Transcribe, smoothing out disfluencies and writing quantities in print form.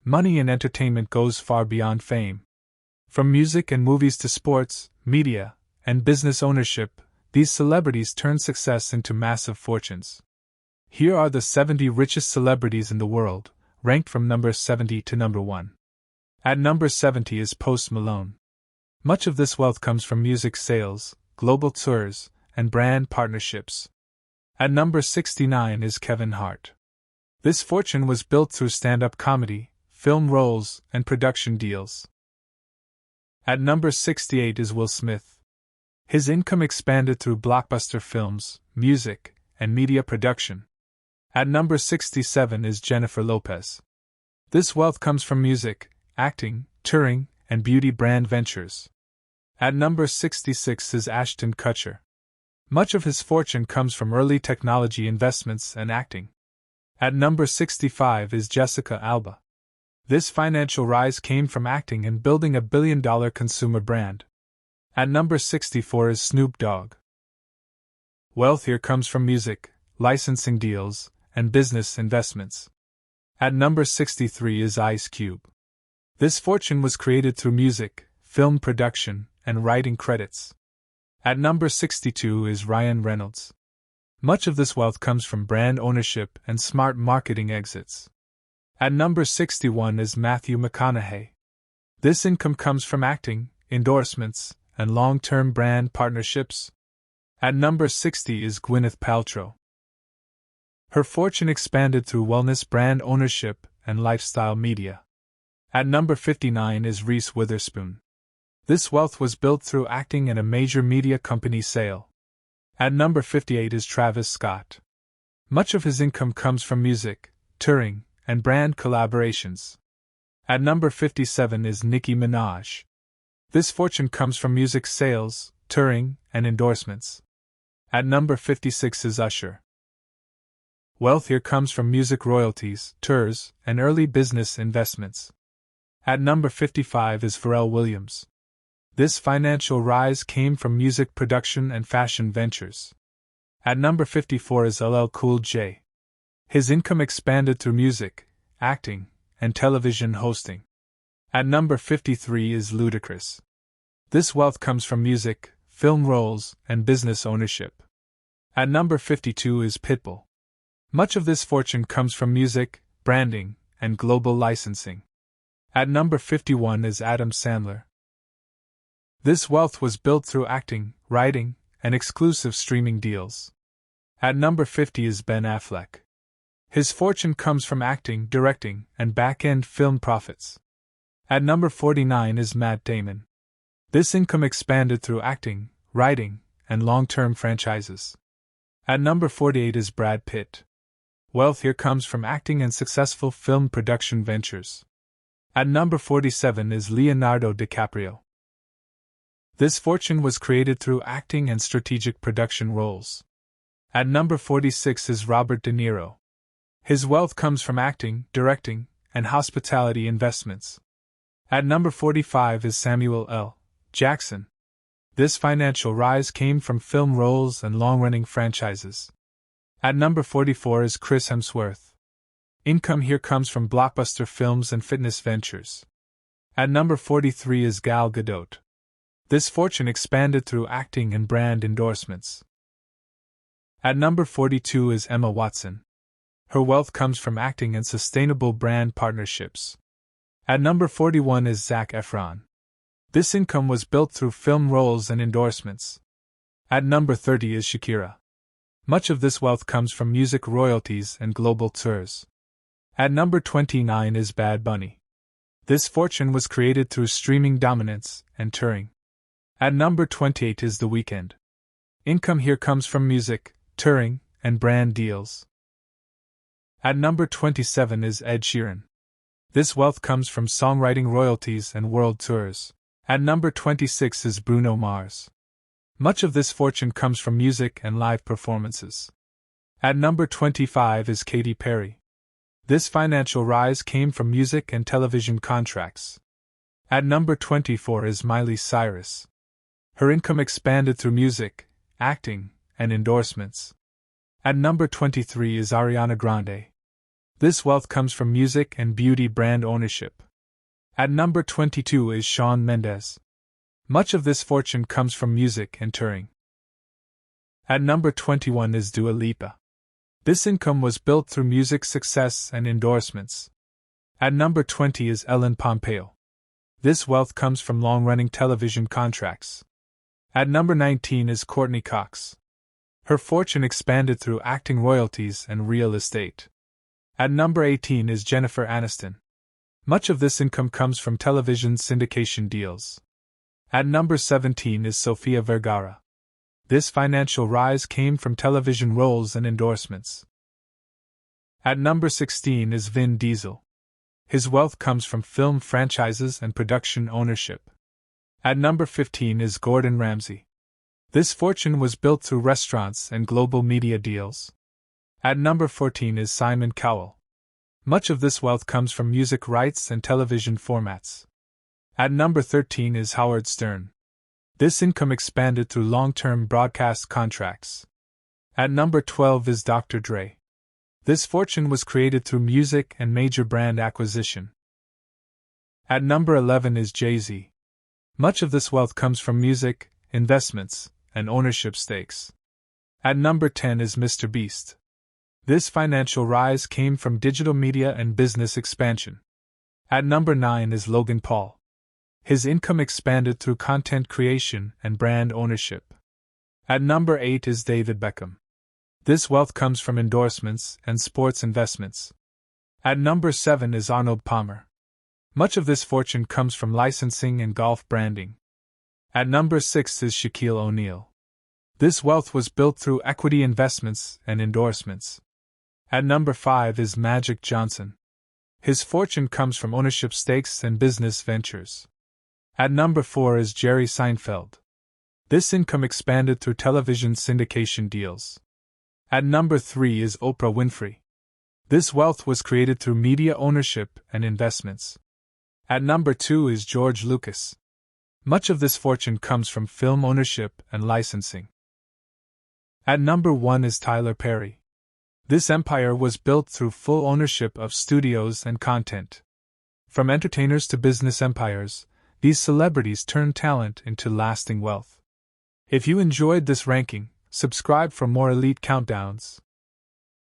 Money in entertainment goes far beyond fame. From music and movies to sports, media, and business ownership, these celebrities turn success into massive fortunes. Here are the 70 richest celebrities in the world, ranked from number 70 to number 1. At number 70 is Post Malone. Much of this wealth comes from music sales, global tours, and brand partnerships. At number 69 is Kevin Hart. This fortune was built through stand-up comedy, film roles, and production deals. At number 68 is Will Smith. His income expanded through blockbuster films, music, and media production. At number 67 is Jennifer Lopez. This wealth comes from music, acting, touring, and beauty brand ventures. At number 66 is Ashton Kutcher. Much of his fortune comes from early technology investments and acting. At number 65 is Jessica Alba. This financial rise came from acting and building a billion-dollar consumer brand. At number 64 is Snoop Dogg. Wealth here comes from music, licensing deals, and business investments. At number 63 is Ice Cube. This fortune was created through music, film production, and writing credits. At number 62 is Ryan Reynolds. Much of this wealth comes from brand ownership and smart marketing exits. At number 61 is Matthew McConaughey. This income comes from acting, endorsements, and long-term brand partnerships. At number 60 is Gwyneth Paltrow. Her fortune expanded through wellness brand ownership and lifestyle media. At number 59 is Reese Witherspoon. This wealth was built through acting and a major media company sale. At number 58 is Travis Scott. Much of his income comes from music, touring, and brand collaborations. At number 57 is Nicki Minaj. This fortune comes from music sales, touring, and endorsements. At number 56 is Usher. Wealth here comes from music royalties, tours, and early business investments. At number 55 is Pharrell Williams. This financial rise came from music production and fashion ventures. At number 54 is LL Cool J. His income expanded through music, acting, and television hosting. At number 53 is Ludacris. This wealth comes from music, film roles, and business ownership. At number 52 is Pitbull. Much of this fortune comes from music, branding, and global licensing. At number 51 is Adam Sandler. This wealth was built through acting, writing, and exclusive streaming deals. At number 50 is Ben Affleck. His fortune comes from acting, directing, and back-end film profits. At number 49 is Matt Damon. This income expanded through acting, writing, and long-term franchises. At number 48 is Brad Pitt. Wealth here comes from acting and successful film production ventures. At number 47 is Leonardo DiCaprio. This fortune was created through acting and strategic production roles. At number 46 is Robert De Niro. His wealth comes from acting, directing, and hospitality investments. At number 45 is Samuel L. Jackson. This financial rise came from film roles and long-running franchises. At number 44 is Chris Hemsworth. Income here comes from blockbuster films and fitness ventures. At number 43 is Gal Gadot. This fortune expanded through acting and brand endorsements. At number 42 is Emma Watson. Her wealth comes from acting and sustainable brand partnerships. At number 41 is Zac Efron. This income was built through film roles and endorsements. At number 30 is Shakira. Much of this wealth comes from music royalties and global tours. At number 29 is Bad Bunny. This fortune was created through streaming dominance and touring. At number 28 is The Weeknd. Income here comes from music, touring, and brand deals. At number 27 is Ed Sheeran. This wealth comes from songwriting royalties and world tours. At number 26 is Bruno Mars. Much of this fortune comes from music and live performances. At number 25 is Katy Perry. This financial rise came from music and television contracts. At number 24 is Miley Cyrus. Her income expanded through music, acting, and endorsements. At number 23 is Ariana Grande. This wealth comes from music and beauty brand ownership. At number 22 is Shawn Mendes. Much of this fortune comes from music and touring. At number 21 is Dua Lipa. This income was built through music success and endorsements. At number 20 is Ellen Pompeo. This wealth comes from long-running television contracts. At number 19 is Courtney Cox. Her fortune expanded through acting royalties and real estate. At number 18 is Jennifer Aniston. Much of this income comes from television syndication deals. At number 17 is Sofia Vergara. This financial rise came from television roles and endorsements. At number 16 is Vin Diesel. His wealth comes from film franchises and production ownership. At number 15 is Gordon Ramsay. This fortune was built through restaurants and global media deals. At number 14 is Simon Cowell. Much of this wealth comes from music rights and television formats. At number 13 is Howard Stern. This income expanded through long-term broadcast contracts. At number 12 is Dr. Dre. This fortune was created through music and major brand acquisition. At number 11 is Jay-Z. Much of this wealth comes from music, investments, and ownership stakes. At number 10 is Mr. Beast. This financial rise came from digital media and business expansion. At number 9 is Logan Paul. His income expanded through content creation and brand ownership. At number 8 is David Beckham. This wealth comes from endorsements and sports investments. At number 7 is Arnold Palmer. Much of this fortune comes from licensing and golf branding. At number 6 is Shaquille O'Neal. This wealth was built through equity investments and endorsements. At number 5 is Magic Johnson. His fortune comes from ownership stakes and business ventures. At number 4 is Jerry Seinfeld. This income expanded through television syndication deals. At number 3 is Oprah Winfrey. This wealth was created through media ownership and investments. At number 2 is George Lucas. Much of this fortune comes from film ownership and licensing. At number 1 is Tyler Perry. This empire was built through full ownership of studios and content. From entertainers to business empires, these celebrities turn talent into lasting wealth. If you enjoyed this ranking, subscribe for more elite countdowns.